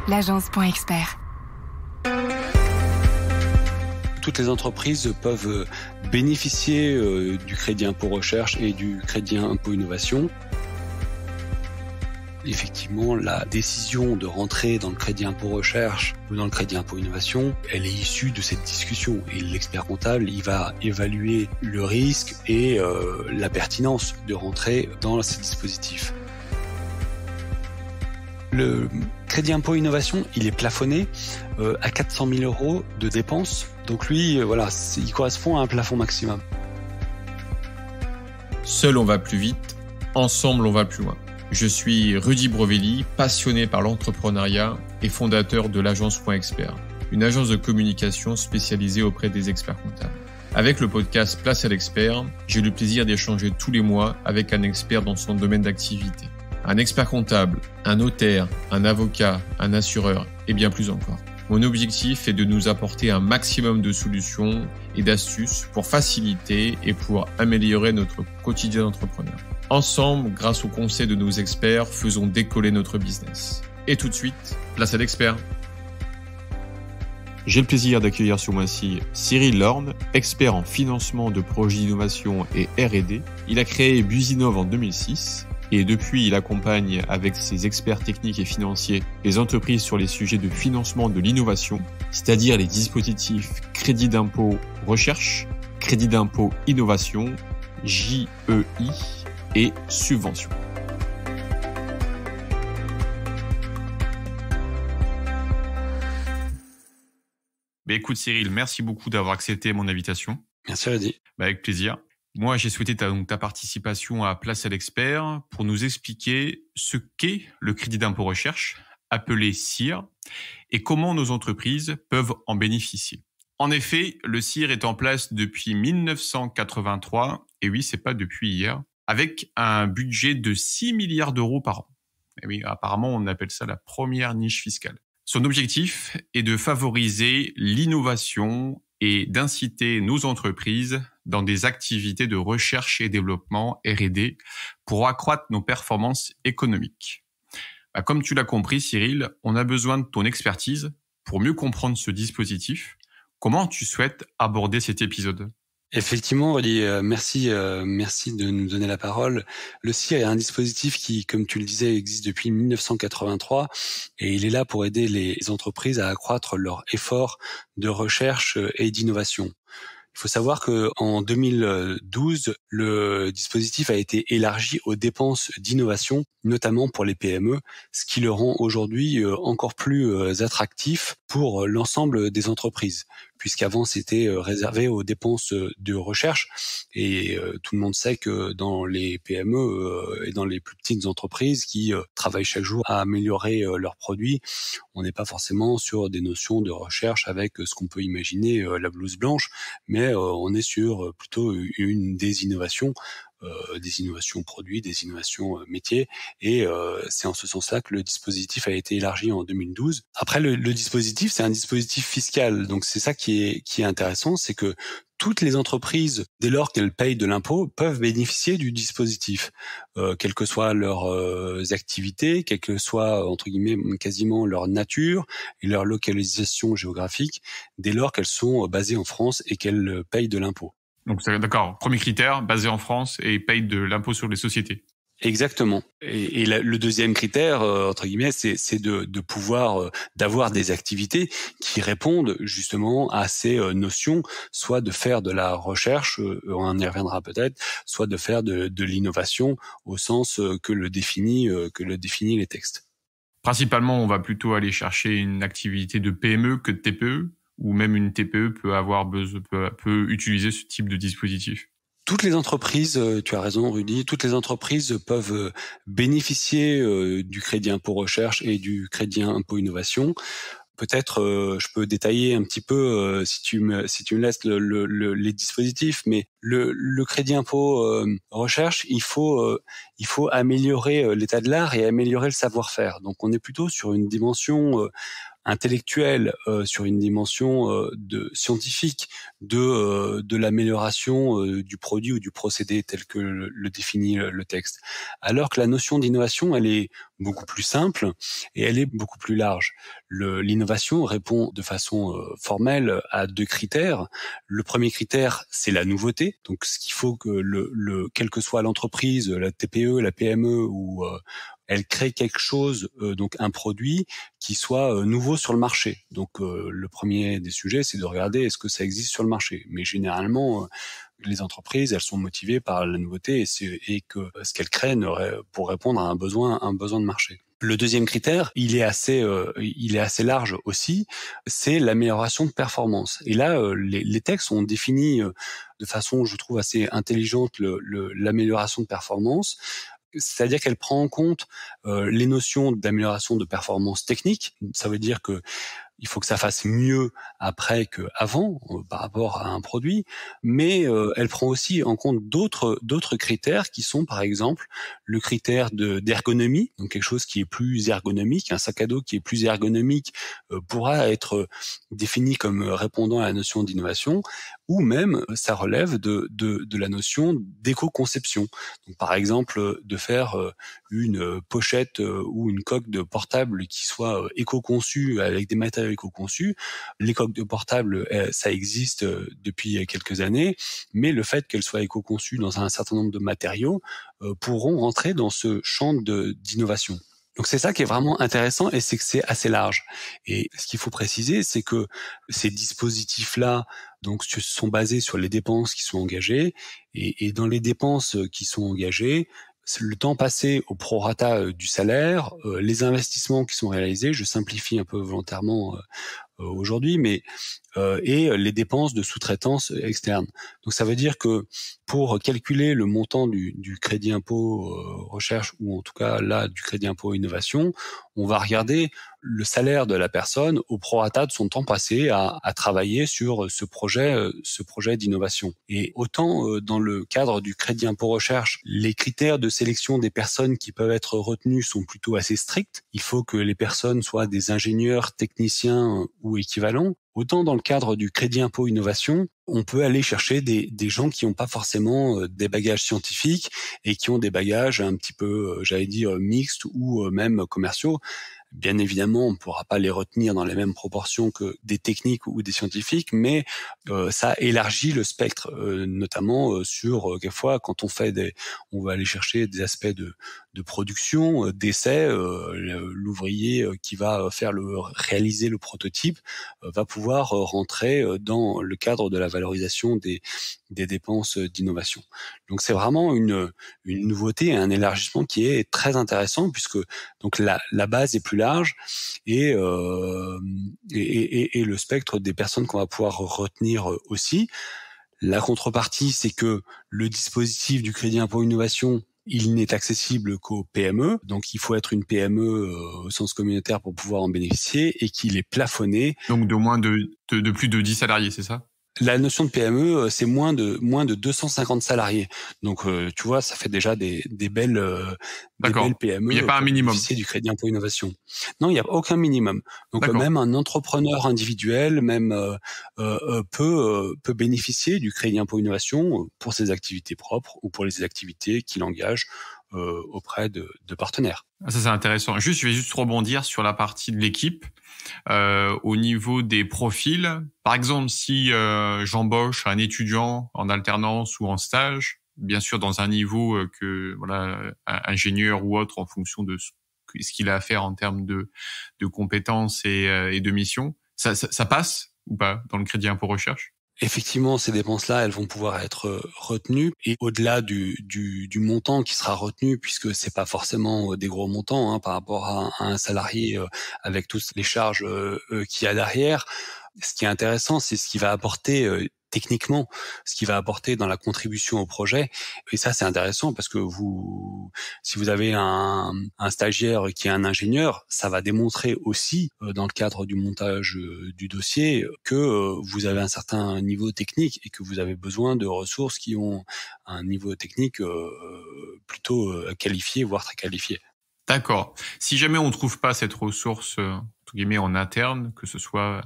l'agence.expert. Toutes les entreprises peuvent bénéficier du crédit impôt recherche et du crédit impôt innovation. Effectivement, la décision de rentrer dans le crédit impôt recherche ou dans le crédit impôt innovation, elle est issue de cette discussion. Et l'expert comptable, il va évaluer le risque et la pertinence de rentrer dans ces dispositifs. Le crédit impôt innovation, il est plafonné à 400 000 € de dépenses. Donc lui, il correspond à un plafond maximum. Seul on va plus vite, ensemble on va plus loin. Je suis Rudy Brovelli, passionné par l'entrepreneuriat et fondateur de l'agence.expert, une agence de communication spécialisée auprès des experts comptables. Avec le podcast Place à l'expert, j'ai le plaisir d'échanger tous les mois avec un expert dans son domaine d'activité. Un expert comptable, un notaire, un avocat, un assureur et bien plus encore. Mon objectif est de nous apporter un maximum de solutions et d'astuces pour faciliter et pour améliorer notre quotidien d'entrepreneur. Ensemble, grâce aux conseils de nos experts, faisons décoller notre business. Et tout de suite, place à l'expert. J'ai le plaisir d'accueillir ce mois-ci Cyril Lorne, expert en financement de projets d'innovation et R&D. Il a créé Businov en 2006. Et depuis, il accompagne avec ses experts techniques et financiers les entreprises sur les sujets de financement de l'innovation, c'est-à-dire les dispositifs crédit d'impôt recherche, crédit d'impôt innovation, JEI et subventions. Écoute Cyril, merci beaucoup d'avoir accepté mon invitation. Merci Rudy. Avec plaisir. Moi, j'ai souhaité ta participation à Place à l'expert pour nous expliquer ce qu'est le crédit d'impôt recherche, appelé CIR, et comment nos entreprises peuvent en bénéficier. En effet, le CIR est en place depuis 1983, et oui, c'est pas depuis hier, avec un budget de 6 milliards d'euros par an. Et oui, apparemment, on appelle ça la première niche fiscale. Son objectif est de favoriser l'innovation et d'inciter nos entreprises dans des activités de recherche et développement R&D pour accroître nos performances économiques. Comme tu l'as compris, Cyril, on a besoin de ton expertise pour mieux comprendre ce dispositif. Comment tu souhaites aborder cet épisode ? Effectivement, Rudy, merci de nous donner la parole. Le CIR est un dispositif qui, comme tu le disais, existe depuis 1983 et il est là pour aider les entreprises à accroître leur effort de recherche et d'innovation. Il faut savoir que en 2012, le dispositif a été élargi aux dépenses d'innovation, notamment pour les PME, ce qui le rend aujourd'hui encore plus attractif pour l'ensemble des entreprises, puisqu'avant c'était réservé aux dépenses de recherche et tout le monde sait que dans les PME et dans les plus petites entreprises qui travaillent chaque jour à améliorer leurs produits, on n'est pas forcément sur des notions de recherche avec ce qu'on peut imaginer la blouse blanche, mais on est sur plutôt des innovations produits, des innovations métiers, et c'est en ce sens-là que le dispositif a été élargi en 2012. Après, le dispositif, c'est un dispositif fiscal, donc c'est ça qui est intéressant, c'est que toutes les entreprises, dès lors qu'elles payent de l'impôt, peuvent bénéficier du dispositif, quelles que soient leurs activités, quelle que soit, entre guillemets, quasiment leur nature et leur localisation géographique, dès lors qu'elles sont basées en France et qu'elles payent de l'impôt. Donc, d'accord, premier critère, basé en France et paye de l'impôt sur les sociétés. Exactement. Et le deuxième critère, entre guillemets, c'est de pouvoir d'avoir des activités qui répondent justement à ces notions, soit de faire de la recherche, on y reviendra peut-être, soit de faire de l'innovation au sens que le définit les textes. Principalement, on va plutôt aller chercher une activité de PME que de TPE, ou même une TPE peut utiliser ce type de dispositif. Toutes les entreprises, tu as raison Rudy, toutes les entreprises peuvent bénéficier du crédit impôt recherche et du crédit impôt innovation. Peut-être je peux détailler un petit peu si tu me laisses les dispositifs, mais Le crédit impôt recherche, il faut améliorer l'état de l'art et améliorer le savoir-faire. Donc on est plutôt sur une dimension intellectuelle, sur une dimension de scientifique de l'amélioration du produit ou du procédé tel que le définit le texte. Alors que la notion d'innovation, elle est beaucoup plus simple et elle est beaucoup plus large. L'innovation répond de façon formelle à 2 critères. Le premier critère, c'est la nouveauté. Donc, ce qu'il faut que quelle que soit l'entreprise, la TPE, la PME ou elle crée quelque chose, donc un produit qui soit nouveau sur le marché. Donc le premier des sujets, c'est de regarder est-ce que ça existe sur le marché. Mais généralement, les entreprises, elles sont motivées par la nouveauté et que ce qu'elles créent pour répondre à un besoin de marché. Le deuxième critère, il est assez large aussi, c'est l'amélioration de performance. Et là, les textes ont défini de façon, je trouve, assez intelligente l'amélioration de performance. C'est-à-dire qu'elle prend en compte les notions d'amélioration de performance technique. Ça veut dire que il faut que ça fasse mieux après qu'avant par rapport à un produit, mais elle prend aussi en compte d'autres critères qui sont par exemple le critère d'ergonomie, donc quelque chose qui est plus ergonomique, un sac à dos qui est plus ergonomique pourra être défini comme répondant à la notion d'innovation, ou même ça relève de la notion d'éco-conception. Donc par exemple de faire une pochette ou une coque de portable qui soit éco-conçue avec des matériaux éco-conçus. Les coques de portable, ça existe depuis quelques années, mais le fait qu'elles soient éco-conçues dans un certain nombre de matériaux pourront rentrer dans ce champ d'innovation. Donc c'est ça qui est vraiment intéressant et c'est que c'est assez large. Et ce qu'il faut préciser, c'est que ces dispositifs-là donc sont basés sur les dépenses qui sont engagées et dans les dépenses qui sont engagées, le temps passé au prorata du salaire, les investissements qui sont réalisés, je simplifie un peu volontairement aujourd'hui, mais et les dépenses de sous-traitance externe. Donc ça veut dire que pour calculer le montant du crédit impôt recherche, ou en tout cas là du crédit impôt innovation, on va regarder le salaire de la personne au prorata de son temps passé à travailler sur ce projet d'innovation. Et autant dans le cadre du crédit impôt recherche, les critères de sélection des personnes qui peuvent être retenues sont plutôt assez stricts. Il faut que les personnes soient des ingénieurs, techniciens ou équivalents. Autant dans le cadre du crédit impôt innovation, on peut aller chercher des gens qui n'ont pas forcément des bagages scientifiques et qui ont des bagages un petit peu, j'allais dire, mixtes ou même commerciaux. Bien évidemment, on ne pourra pas les retenir dans les mêmes proportions que des techniques ou des scientifiques, mais ça élargit le spectre, notamment sur quelquefois quand on va aller chercher des aspects de production, d'essai. L'ouvrier qui va réaliser le prototype va pouvoir rentrer dans le cadre de la valorisation des dépenses d'innovation. Donc c'est vraiment une nouveauté et un élargissement qui est très intéressant puisque donc la base est plus large et le spectre des personnes qu'on va pouvoir retenir aussi. La contrepartie, c'est que le dispositif du crédit impôt innovation, il n'est accessible qu'aux PME, donc il faut être une PME au sens communautaire pour pouvoir en bénéficier et qu'il est plafonné. Donc de plus de 10 salariés, c'est ça ? La notion de PME, c'est moins de 250 salariés. Donc, tu vois, ça fait déjà des belles PME. Il n'y a pas un minimum. Bénéficier du crédit impôt innovation. Non, il n'y a aucun minimum. Donc, même un entrepreneur individuel, peut bénéficier du crédit impôt innovation pour ses activités propres ou pour les activités qu'il engage auprès de partenaires. Ça, c'est intéressant. Je vais juste rebondir sur la partie de l'équipe. Au niveau des profils, par exemple, si j'embauche un étudiant en alternance ou en stage, bien sûr dans un niveau ingénieur ou autre en fonction de ce qu'il a à faire en termes de compétences et de missions, ça passe ou pas dans le crédit impôt recherche ? Effectivement, ces dépenses-là, elles vont pouvoir être retenues et au-delà du montant qui sera retenu, puisque c'est pas forcément des gros montants par rapport à un salarié avec toutes les charges qu'il y a derrière. Ce qui est intéressant, c'est ce qui va apporter techniquement ce qu'il va apporter dans la contribution au projet. Et ça, c'est intéressant parce que si vous avez un stagiaire qui est un ingénieur, ça va démontrer aussi, dans le cadre du montage du dossier, que vous avez un certain niveau technique et que vous avez besoin de ressources qui ont un niveau technique plutôt qualifié, voire très qualifié. D'accord. Si jamais on ne trouve pas cette ressource, entre guillemets, en interne, que ce soit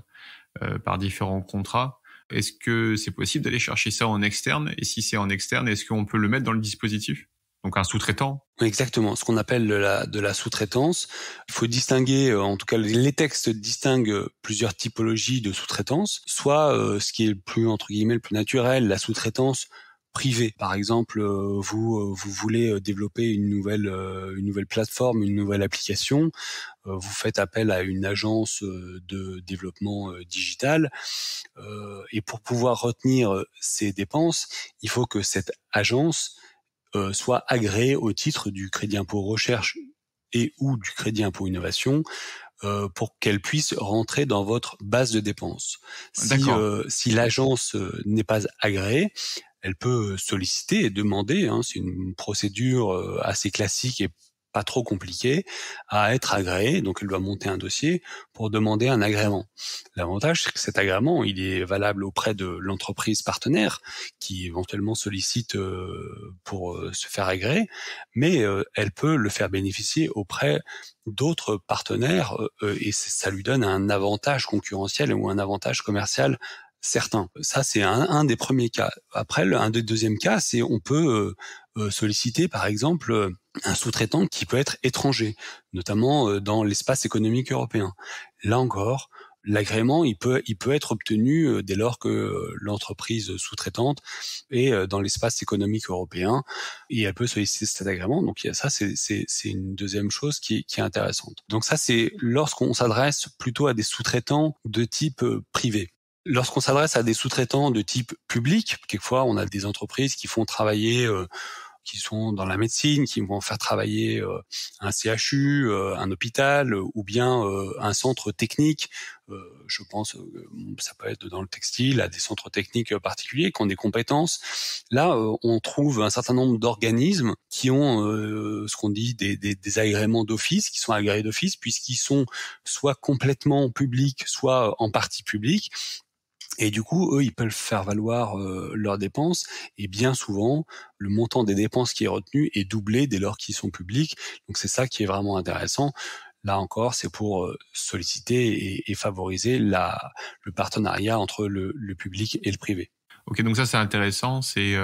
par différents contrats, est-ce que c'est possible d'aller chercher ça en externe? Et si c'est en externe, est-ce qu'on peut le mettre dans le dispositif? Donc un sous-traitant? Exactement, ce qu'on appelle de la sous-traitance. Il faut distinguer, en tout cas les textes distinguent plusieurs typologies de sous-traitance. Soit ce qui est le plus, entre guillemets, le plus naturel, la sous-traitance privée. Par exemple, vous voulez développer une nouvelle plateforme, une nouvelle application. Vous faites appel à une agence de développement digital. Et pour pouvoir retenir ces dépenses, il faut que cette agence soit agréée au titre du crédit impôt recherche et ou du crédit impôt innovation pour qu'elle puisse rentrer dans votre base de dépenses. Si l'agence n'est pas agréée, elle peut solliciter et demander, c'est une procédure assez classique et pas trop compliquée, à être agréée. Donc, elle doit monter un dossier pour demander un agrément. L'avantage, c'est que cet agrément, il est valable auprès de l'entreprise partenaire qui éventuellement sollicite pour se faire agréer, mais elle peut le faire bénéficier auprès d'autres partenaires et ça lui donne un avantage concurrentiel ou un avantage commercial certain. Ça, c'est un des premiers cas. Après, un des deuxièmes cas, c'est on peut solliciter, par exemple, un sous-traitant qui peut être étranger, notamment dans l'espace économique européen. Là encore, l'agrément, il peut être obtenu dès lors que l'entreprise sous-traitante est dans l'espace économique européen et elle peut solliciter cet agrément. Donc ça, c'est une deuxième chose qui est intéressante. Donc ça, c'est lorsqu'on s'adresse plutôt à des sous-traitants de type privé. Lorsqu'on s'adresse à des sous-traitants de type public, quelquefois on a des entreprises qui font travailler, qui sont dans la médecine, qui vont faire travailler un CHU, un hôpital ou bien un centre technique. Je pense, ça peut être dans le textile, à des centres techniques particuliers qui ont des compétences. Là, on trouve un certain nombre d'organismes qui ont ce qu'on dit des agréments d'office, qui sont agréés d'office, puisqu'ils sont soit complètement publics, soit en partie publics. Et du coup, eux, ils peuvent faire valoir leurs dépenses. Et bien souvent, le montant des dépenses qui est retenu est doublé dès lors qu'ils sont publics. Donc c'est ça qui est vraiment intéressant. Là encore, c'est pour solliciter et favoriser le partenariat entre le public et le privé. Ok, donc ça c'est intéressant. C'est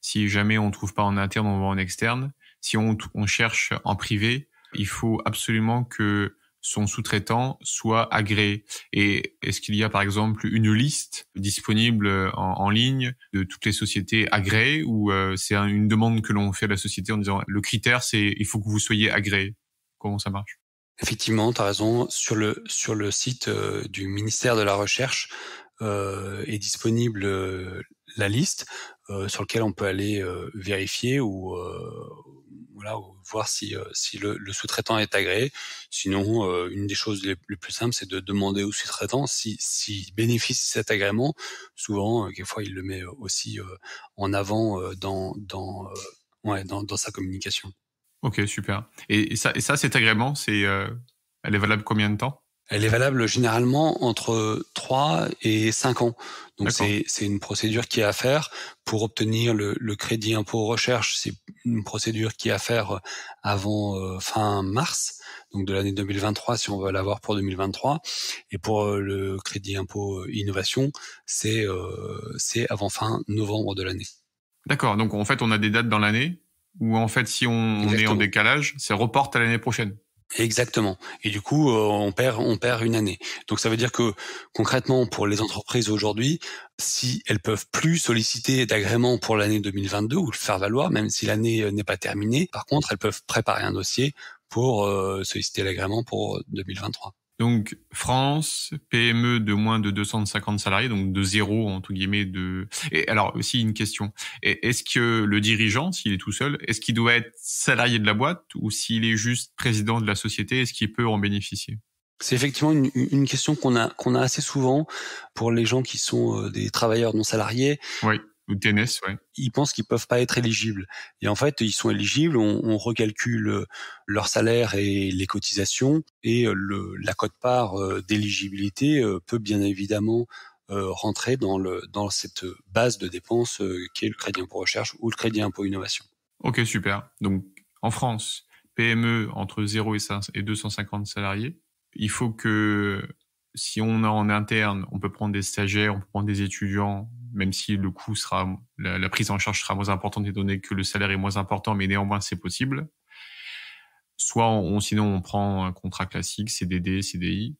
si jamais on ne trouve pas en interne, on va en externe. Si on cherche en privé, il faut absolument que son sous-traitant soit agréé. Et est-ce qu'il y a par exemple une liste disponible en ligne de toutes les sociétés agréées ou c'est une demande que l'on fait à la société en disant le critère c'est il faut que vous soyez agréé? Comment ça marche? Effectivement, tu as raison. Sur le site du ministère de la Recherche est disponible la liste sur laquelle on peut aller vérifier ou voir si le sous-traitant est agréé. Sinon, une des choses les plus simples, c'est de demander au sous-traitant s'il bénéficie de cet agrément. Souvent, quelquefois, il le met aussi en avant dans sa communication. Ok, super. Et ça, cet agrément, elle est valable combien de temps? Elle est valable généralement entre 3 et 5 ans. Donc D'accord. c'est une procédure qui est à faire pour obtenir le crédit impôt recherche. C'est une procédure qui est à faire avant fin mars, donc de l'année 2023 si on veut l'avoir pour 2023. Et pour le crédit impôt innovation, c'est avant fin novembre de l'année. D'accord. Donc en fait, on a des dates dans l'année où en fait, si on est en décalage, c'est reporte à l'année prochaine. Exactement. Et du coup, on perd une année. Donc ça veut dire que concrètement, pour les entreprises aujourd'hui, si elles peuvent plus solliciter d'agrément pour l'année 2022 ou le faire valoir, même si l'année n'est pas terminée, par contre, elles peuvent préparer un dossier pour solliciter l'agrément pour 2023. Donc France, PME de moins de 250 salariés, donc de zéro entre guillemets de. Et alors aussi une question, est-ce que le dirigeant, s'il est tout seul, est-ce qu'il doit être salarié de la boîte ou s'il est juste président de la société, est-ce qu'il peut en bénéficier? C'est effectivement une question qu'on a assez souvent pour les gens qui sont des travailleurs non salariés. Oui, ou TNS, ouais. Ils pensent qu'ils peuvent pas être éligibles. Et en fait, ils sont éligibles, on recalcule leur salaire et les cotisations, et la quote-part d'éligibilité peut bien évidemment rentrer dans cette base de dépenses qui est le crédit impôt recherche ou le crédit impôt innovation. Ok, super. Donc, en France, PME entre 0 et 250 salariés. Il faut que, si on a en interne, on peut prendre des stagiaires, on peut prendre des étudiants, même si le coût la prise en charge sera moins importante étant donné que le salaire est moins important, mais néanmoins, c'est possible. Soit sinon, on prend un contrat classique, CDD, CDI,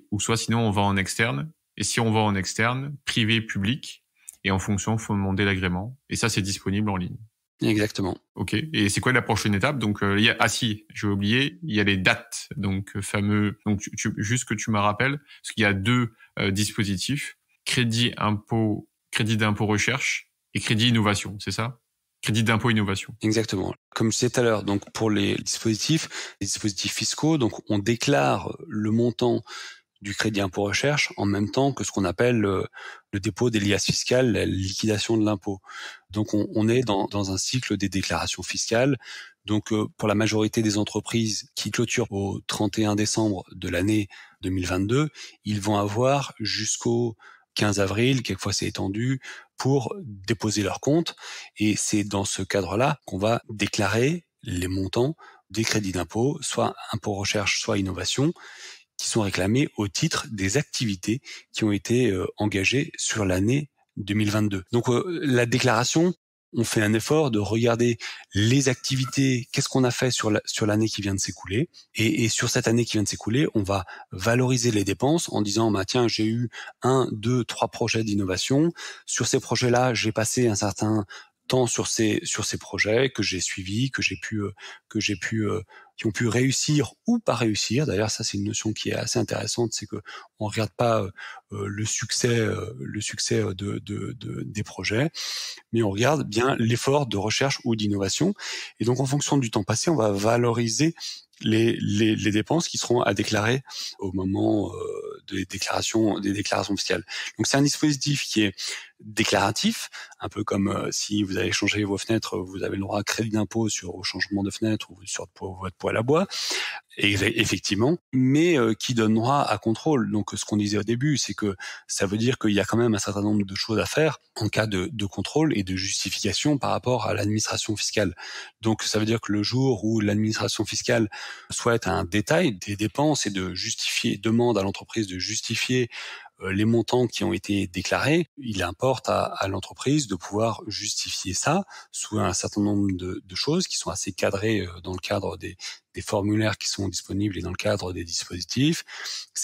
ou soit sinon, on va en externe. Et si on va en externe, privé, public, et en fonction, il faut demander l'agrément. Et ça, c'est disponible en ligne. Exactement. Ok. Et c'est quoi la prochaine étape? Donc, j'ai oublié, il y a les dates, donc fameux. Donc, juste que tu me rappelles, parce qu'il y a deux dispositifs crédit d'impôt recherche et crédit innovation, c'est ça? Crédit d'impôt innovation. Exactement. Comme je disais tout à l'heure, donc pour les dispositifs fiscaux, donc on déclare le montant du crédit impôt recherche en même temps que ce qu'on appelle le dépôt des liasses fiscales, la liquidation de l'impôt. Donc on est dans un cycle des déclarations fiscales. Donc pour la majorité des entreprises qui clôturent au 31 décembre de l'année 2022, ils vont avoir jusqu'au 15 avril, quelquefois c'est étendu, pour déposer leur compte. Et c'est dans ce cadre-là qu'on va déclarer les montants des crédits d'impôt, soit impôt recherche, soit innovation, qui sont réclamés au titre des activités qui ont été engagées sur l'année 2022. Donc la déclaration, on fait un effort de regarder les activités, qu'est-ce qu'on a fait sur l'année qui vient de s'écouler, et sur cette année qui vient de s'écouler, on va valoriser les dépenses en disant tiens, j'ai eu 1, 2, 3 projets d'innovation, sur ces projets-là, j'ai passé un certain temps sur ces projets que j'ai suivis, qui ont pu réussir ou pas réussir. D'ailleurs, ça c'est une notion qui est assez intéressante, c'est que on regarde pas le succès des projets, mais on regarde bien l'effort de recherche ou d'innovation. Et donc, en fonction du temps passé, on va valoriser les dépenses qui seront à déclarer au moment des déclarations fiscales. Donc, c'est un dispositif qui est déclaratif, un peu comme si vous allez changer vos fenêtres, vous avez le droit à crédit d'impôt au changement de fenêtre ou sur votre poêle à bois. Et effectivement, mais qui donne droit à contrôle. Donc, ce qu'on disait au début, c'est que ça veut dire qu'il y a quand même un certain nombre de choses à faire en cas de contrôle et de justification par rapport à l'administration fiscale. Donc, ça veut dire que le jour où l'administration fiscale souhaite un détail des dépenses et demande à l'entreprise de justifier les montants qui ont été déclarés, il importe à l'entreprise de pouvoir justifier ça sous un certain nombre de choses qui sont assez cadrées dans le cadre des formulaires qui sont disponibles et dans le cadre des dispositifs.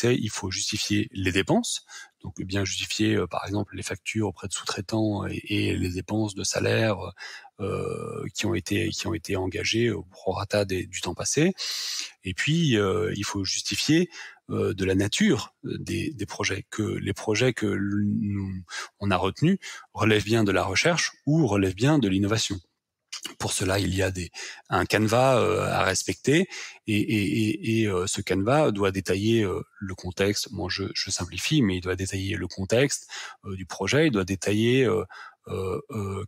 Il faut justifier les dépenses, donc bien justifier par exemple les factures auprès de sous-traitants et les dépenses de salaire qui ont été engagées au prorata du temps passé. Et puis il faut justifier de la nature des projets, que les projets que on a retenus relèvent bien de la recherche ou relèvent bien de l'innovation. Pour cela, il y a un canevas à respecter, et ce canevas doit détailler le contexte. Bon, je simplifie, mais il doit détailler le contexte du projet, il doit détailler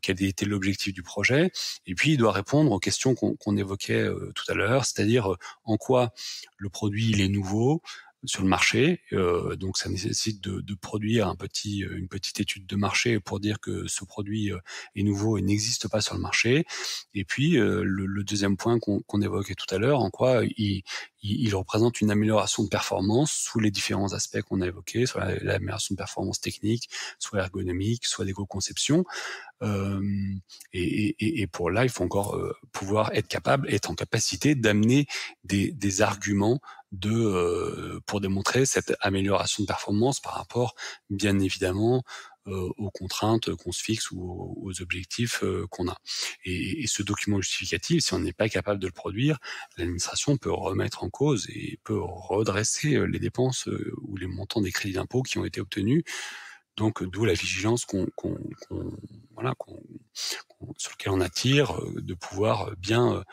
quel était l'objectif du projet, et puis il doit répondre aux questions qu'on évoquait tout à l'heure, c'est-à-dire en quoi le produit il est nouveau sur le marché, donc ça nécessite de produire une petite étude de marché pour dire que ce produit est nouveau et n'existe pas sur le marché. Et puis le deuxième point qu'on évoquait tout à l'heure, en quoi il représente une amélioration de performance sous les différents aspects qu'on a évoqués, soit l'amélioration de performance technique, soit ergonomique, soit d'éco-conception. Et pour là, il faut encore pouvoir être en capacité d'amener des arguments pour démontrer cette amélioration de performance par rapport, bien évidemment, aux contraintes qu'on se fixe ou aux objectifs qu'on a. Et ce document justificatif, si on n'est pas capable de le produire, l'administration peut remettre en cause et peut redresser les dépenses ou les montants des crédits d'impôt qui ont été obtenus. Donc, d'où la vigilance sur lequel on attire, de pouvoir bien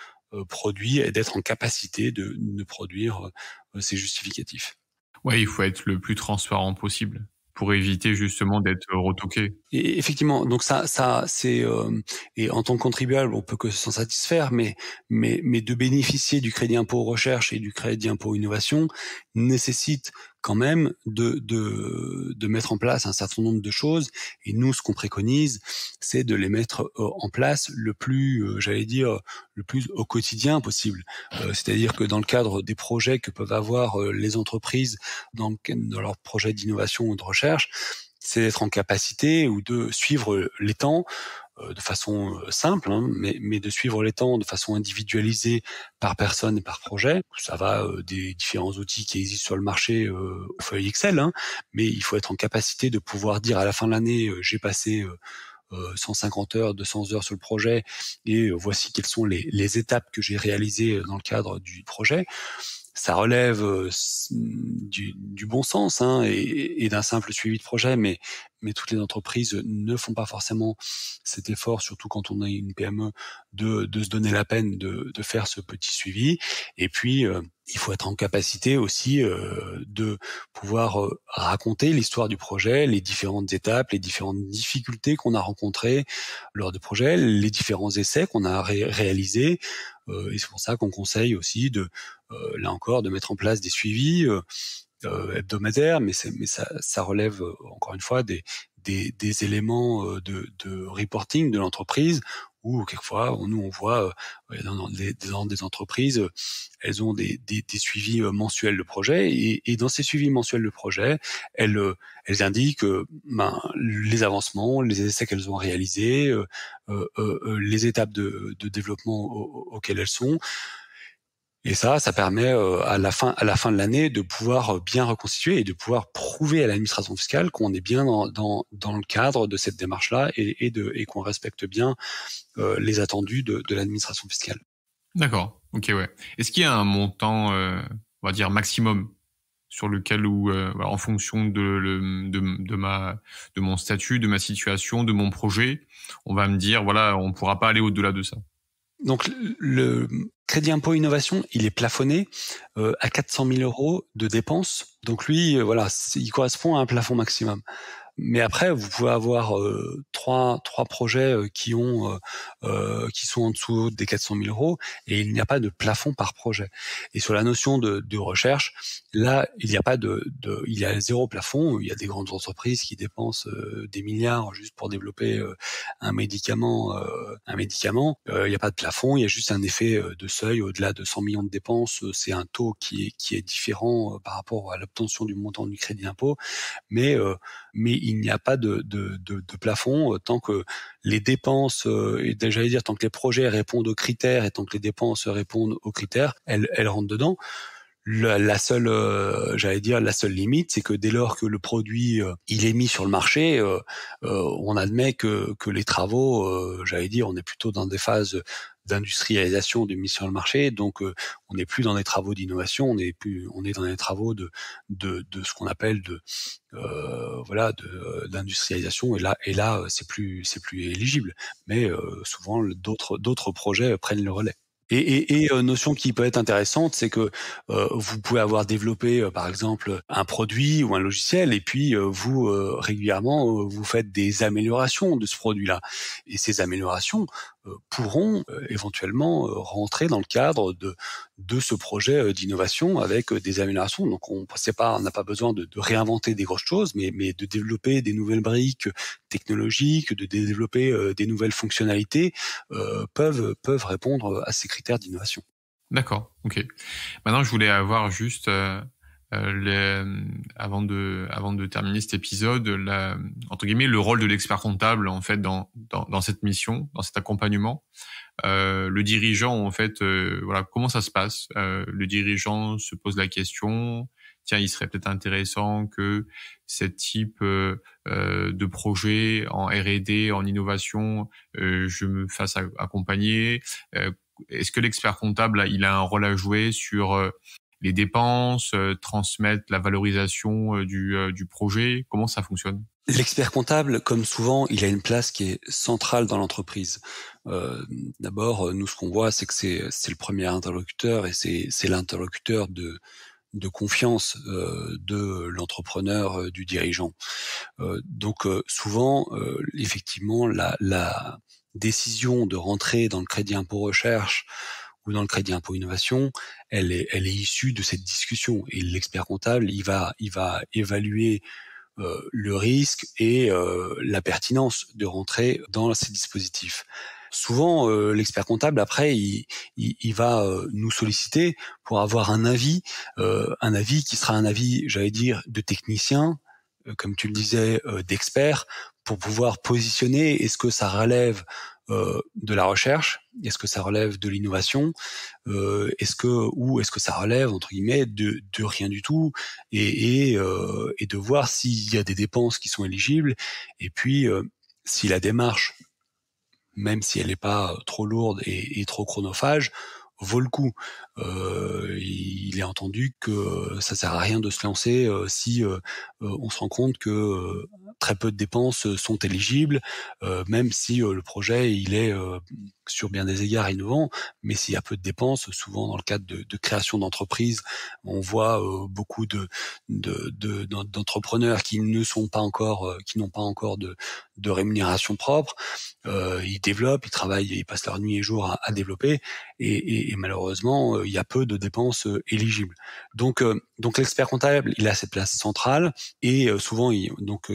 produire et d'être en capacité de produire ces justificatifs. Ouais, il faut être le plus transparent possible pour éviter justement d'être retoqué. Et effectivement, donc ça c'est et en tant que contribuable, on peut que s'en satisfaire, mais de bénéficier du crédit impôt recherche et du crédit impôt innovation nécessite quand même de mettre en place un certain nombre de choses. Et nous, ce qu'on préconise, c'est de les mettre en place le plus, j'allais dire, le plus au quotidien possible. C'est-à-dire que dans le cadre des projets que peuvent avoir les entreprises dans leurs projets d'innovation ou de recherche, c'est d'être en capacité ou de suivre les temps de façon simple, hein, mais de suivre les temps de façon individualisée par personne et par projet. Ça va des différents outils qui existent sur le marché aux feuilles Excel, hein, mais il faut être en capacité de pouvoir dire à la fin de l'année, j'ai passé 150 heures, 200 heures sur le projet, et voici quelles sont les étapes que j'ai réalisées dans le cadre du projet. Ça relève du bon sens, hein, et d'un simple suivi de projet, mais toutes les entreprises ne font pas forcément cet effort, surtout quand on est une PME, de se donner la peine de faire ce petit suivi. Et puis, il faut être en capacité aussi de pouvoir raconter l'histoire du projet, les différentes étapes, les différentes difficultés qu'on a rencontrées lors du projet, les différents essais qu'on a réalisés. Et c'est pour ça qu'on conseille aussi là encore, de mettre en place des suivis hebdomadaires, mais ça relève encore une fois des éléments de reporting de l'entreprise, où quelquefois on voit dans des entreprises, elles ont des suivis mensuels de projet, et dans ces suivis mensuels de projet, elles indiquent les avancements, les essais qu'elles ont réalisés, les étapes de développement auxquelles elles sont. Et ça permet à la fin de l'année de pouvoir bien reconstituer et de pouvoir prouver à l'administration fiscale qu'on est bien dans le cadre de cette démarche-là, et qu'on respecte bien les attendus de l'administration fiscale. D'accord. Ok, ouais. Est-ce qu'il y a un montant, on va dire maximum, sur lequel voilà, en fonction de mon statut, de ma situation, de mon projet, on va me dire voilà, on pourra pas aller au-delà de ça? Donc le crédit impôt innovation, il est plafonné à 400 000 euros de dépenses. Donc lui, voilà, il correspond à un plafond maximum. Mais après, vous pouvez avoir trois projets qui sont en dessous des 400 000 euros, et il n'y a pas de plafond par projet. Et sur la notion de recherche, là, il n'y a pas il y a zéro plafond. Il y a des grandes entreprises qui dépensent des milliards juste pour développer un médicament. Il n'y a pas de plafond. Il y a juste un effet de seuil au-delà de 100 millions de dépenses. C'est un taux qui est différent par rapport à l'obtention du montant du crédit d'impôt, mais il n'y a pas de plafond tant que les dépenses, et j'allais dire tant que les projets répondent aux critères et tant que les dépenses répondent aux critères, elles rentrent dedans. La seule limite, c'est que dès lors que le produit il est mis sur le marché, on admet que les travaux, j'allais dire, on est plutôt dans des phases d'industrialisation de mise sur le marché, donc on n'est plus dans des travaux d'innovation, on est dans des travaux de ce qu'on appelle d'industrialisation, et là c'est plus éligible, mais souvent d'autres projets prennent le relais. Et notion qui peut être intéressante, c'est que vous pouvez avoir développé par exemple un produit ou un logiciel, et puis vous régulièrement vous faites des améliorations de ce produit-là, et ces améliorations pourront éventuellement rentrer dans le cadre de ce projet d'innovation avec des améliorations. Donc on n'a pas besoin de réinventer des grosses choses, mais de développer des nouvelles briques technologiques, de développer des nouvelles fonctionnalités peuvent répondre à ces critères d'innovation. D'accord, ok. Maintenant, je voulais avoir juste, avant de terminer cet épisode, entre guillemets, le rôle de l'expert comptable, en fait, dans cette mission, dans cet accompagnement. Le dirigeant, en fait, voilà, comment ça se passe? Le dirigeant se pose la question, tiens, il serait peut-être intéressant que ce type de projet en R&D, en innovation, je me fasse accompagner. Est-ce que l'expert comptable, il a un rôle à jouer sur les dépenses, transmettre la valorisation du projet? Comment ça fonctionne? L'expert comptable, comme souvent, il a une place qui est centrale dans l'entreprise. D'abord, nous, ce qu'on voit, c'est que c'est le premier interlocuteur, et c'est l'interlocuteur de de confiance de l'entrepreneur, du dirigeant. Donc souvent, effectivement, la décision de rentrer dans le crédit impôt recherche ou dans le crédit impôt innovation, elle est issue de cette discussion. Et l'expert comptable, il va évaluer le risque et la pertinence de rentrer dans ces dispositifs. Souvent, l'expert comptable, après, il va nous solliciter pour avoir un avis qui sera un avis, j'allais dire, de technicien, comme tu le disais, d'expert, pour pouvoir positionner, est-ce que ça relève de la recherche, est-ce que ça relève de l'innovation, est-ce que ça relève entre guillemets de rien du tout, et de voir s'il y a des dépenses qui sont éligibles, et puis si la démarche, même si elle n'est pas trop lourde et trop chronophage, vaut le coup. Il est entendu que ça sert à rien de se lancer si on se rend compte que très peu de dépenses sont éligibles, même si le projet il est sur bien des égards innovant, mais s'il y a peu de dépenses, souvent dans le cadre de création d'entreprises, on voit beaucoup d'entrepreneurs qui ne sont pas encore, qui n'ont pas encore de rémunération propre. Ils développent, ils travaillent, ils passent leur nuit et jour à développer, et malheureusement, il y a peu de dépenses éligibles. Donc l'expert comptable, il a cette place centrale, et souvent,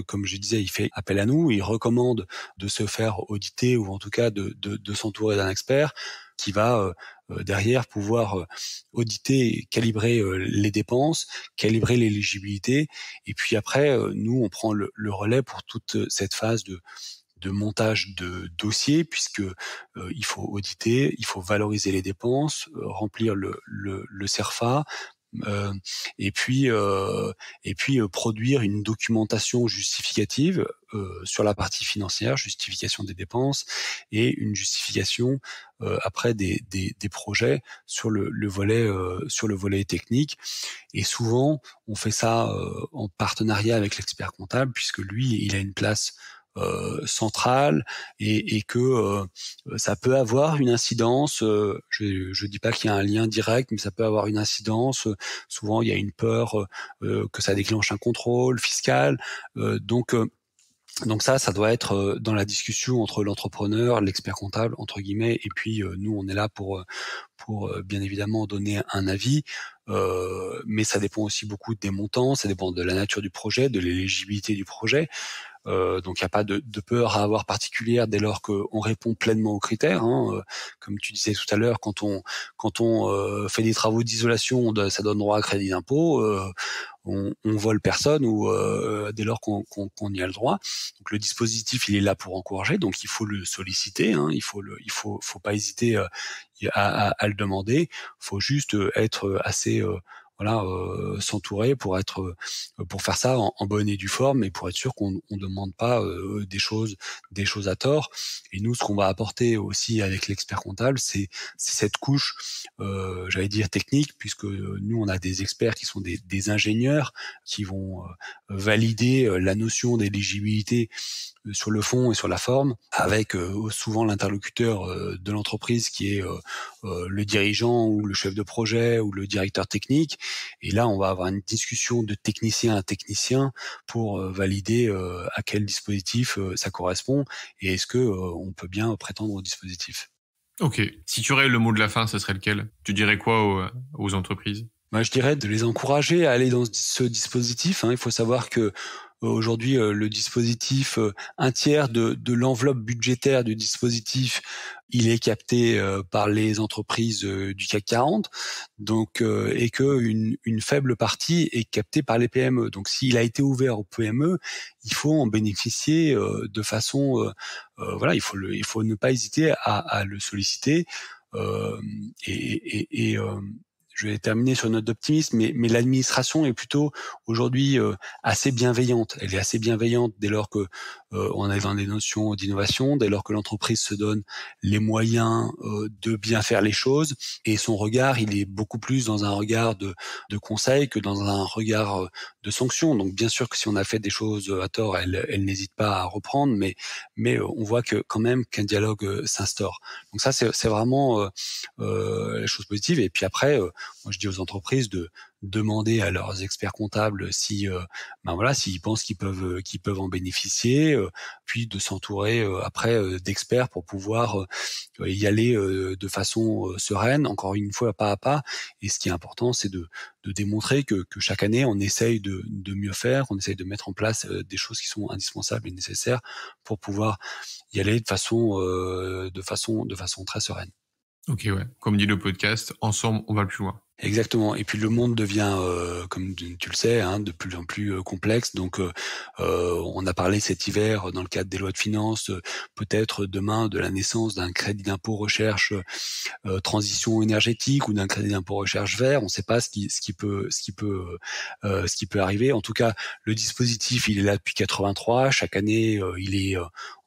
comme je disais, il fait appel à nous, il recommande de se faire auditer, ou en tout cas de s'entourer d'un expert qui va derrière pouvoir auditer, calibrer les dépenses, calibrer l'éligibilité, et puis après, nous, on prend le relais pour toute cette phase de montage de dossier, puisque il faut auditer, il faut valoriser les dépenses, remplir le CERFA, euh, et puis produire une documentation justificative sur la partie financière, justification des dépenses, et une justification après des projets sur le volet technique. Et souvent on fait ça en partenariat avec l'expert comptable, puisque lui, il a une place centrale, et que ça peut avoir une incidence. Je dis pas qu'il y a un lien direct, mais ça peut avoir une incidence. Souvent, il y a une peur que ça déclenche un contrôle fiscal. Donc ça doit être dans la discussion entre l'entrepreneur, l'expert comptable entre guillemets, et puis nous, on est là pour bien évidemment donner un avis. Mais ça dépend aussi beaucoup des montants, ça dépend de la nature du projet, de l'éligibilité du projet. Donc il n'y a pas de peur à avoir particulière dès lors qu'on répond pleinement aux critères. Comme tu disais tout à l'heure, quand on fait des travaux d'isolation, ça donne droit à crédit d'impôt. On vole personne, ou dès lors qu'on y a le droit. Donc le dispositif, il est là pour encourager, donc il faut le solliciter. Il faut pas hésiter à le demander. Faut juste être assez s'entourer pour faire ça en bonne et due forme, et pour être sûr qu'on demande pas des choses à tort. Et nous, ce qu'on va apporter aussi avec l'expert comptable, c'est cette couche, j'allais dire technique, puisque nous, on a des experts qui sont des ingénieurs qui vont valider la notion d'éligibilité sur le fond et sur la forme, avec souvent l'interlocuteur de l'entreprise qui est le dirigeant, ou le chef de projet, ou le directeur technique. Et là, on va avoir une discussion de technicien à technicien pour valider à quel dispositif ça correspond, et est-ce que on peut bien prétendre au dispositif. Ok. Si tu aurais le mot de la fin, ce serait lequel? Tu dirais quoi aux entreprises? Moi, je dirais de les encourager à aller dans ce dispositif. Il faut savoir que aujourd'hui, le dispositif, un tiers de l'enveloppe budgétaire du dispositif, il est capté par les entreprises du CAC 40, donc et que une faible partie est captée par les PME. Donc, s'il a été ouvert aux PME, il faut en bénéficier de façon, il faut ne pas hésiter à le solliciter. Je vais terminer sur une note d'optimisme, mais l'administration est plutôt aujourd'hui assez bienveillante. Elle est assez bienveillante dès lors que on est dans des notions d'innovation, dès lors que l'entreprise se donne les moyens de bien faire les choses, et son regard, il est beaucoup plus dans un regard de conseil que dans un regard de sanction. Donc bien sûr que si on a fait des choses à tort, elle n'hésite pas à reprendre, mais on voit que quand même qu'un dialogue s'instaure. Donc ça, c'est vraiment la chose positive. Et puis après, moi je dis aux entreprises de demander à leurs experts comptables si s'ils pensent qu'ils peuvent en bénéficier, puis de s'entourer après d'experts pour pouvoir y aller de façon sereine, encore une fois pas à pas. Et ce qui est important, c'est de démontrer que chaque année on essaye de mieux faire, qu'on essaye de mettre en place des choses qui sont indispensables et nécessaires pour pouvoir y aller de façon très sereine. Ok, ouais. Comme dit le podcast, ensemble, on va plus loin. Exactement. Et puis le monde devient, comme tu le sais, de plus en plus complexe. Donc, on a parlé cet hiver dans le cadre des lois de finances, peut-être demain de la naissance d'un crédit d'impôt recherche transition énergétique ou d'un crédit d'impôt recherche vert. On ne sait pas ce qui peut arriver. En tout cas, le dispositif, il est là depuis 83. Chaque année, il est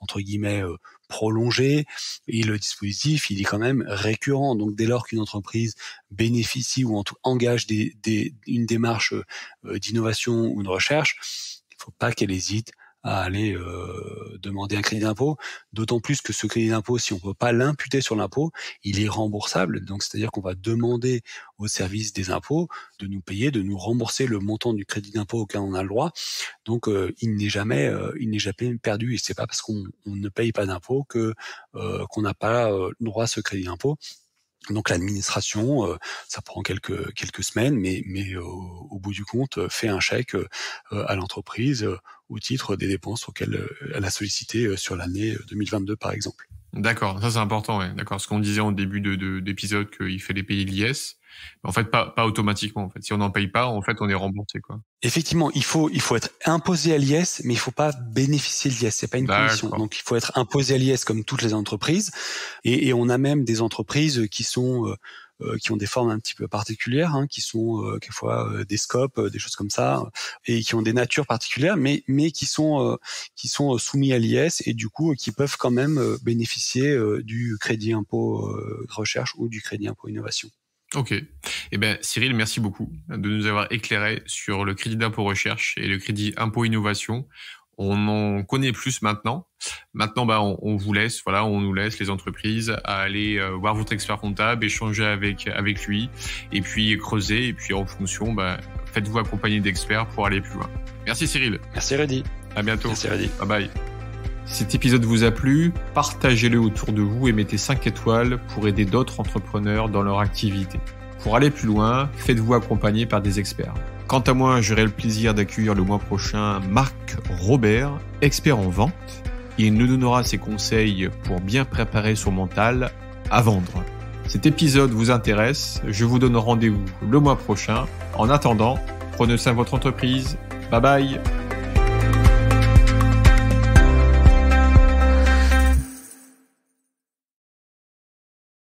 entre guillemets prolongé, et le dispositif il est quand même récurrent. Donc dès lors qu'une entreprise bénéficie ou en tout engage une démarche d'innovation ou de recherche, il ne faut pas qu'elle hésite à aller demander un crédit d'impôt, d'autant plus que ce crédit d'impôt, si on ne peut pas l'imputer sur l'impôt, il est remboursable. Donc c'est-à-dire qu'on va demander au service des impôts de nous payer, de nous rembourser le montant du crédit d'impôt auquel on a le droit. Donc il n'est jamais perdu, et c'est pas parce qu'on ne paye pas d'impôt qu'on n'a pas le droit à ce crédit d'impôt. Donc l'administration, ça prend quelques semaines, mais au bout du compte, fait un chèque à l'entreprise au titre des dépenses auxquelles elle a sollicité sur l'année 2022, par exemple. D'accord, ça c'est important, ouais. D'accord, ce qu'on disait en début d'épisode qu'il fallait payer l'IS, en fait pas automatiquement. En fait, si on n'en paye pas, en fait, on est remboursé, quoi. Effectivement, il faut être imposé à l'IS, mais il faut pas bénéficier de l'IS. C'est pas une condition. Donc il faut être imposé à l'IS comme toutes les entreprises, et on a même des entreprises qui ont des formes un petit peu particulières, qui sont quelquefois des scopes, des choses comme ça, et qui ont des natures particulières, mais qui sont soumis à l'IS, et du coup qui peuvent quand même bénéficier du crédit impôt recherche ou du crédit impôt innovation. Ok. Eh ben, Cyril, merci beaucoup de nous avoir éclairé sur le crédit d'impôt recherche et le crédit impôt innovation. On en connaît plus maintenant. Maintenant, on vous laisse, on nous laisse les entreprises à aller voir votre expert comptable, échanger avec lui, et puis creuser, et puis en fonction, faites-vous accompagner d'experts pour aller plus loin. Merci Cyril. Merci Rudy. À bientôt. Merci Rudy. Bye bye. Si cet épisode vous a plu, partagez-le autour de vous et mettez 5 étoiles pour aider d'autres entrepreneurs dans leur activité. Pour aller plus loin, faites-vous accompagner par des experts. Quant à moi, j'aurai le plaisir d'accueillir le mois prochain Marc Robert, expert en vente. Il nous donnera ses conseils pour bien préparer son mental à vendre. Cet épisode vous intéresse, je vous donne rendez-vous le mois prochain. En attendant, prenez soin de votre entreprise. Bye bye.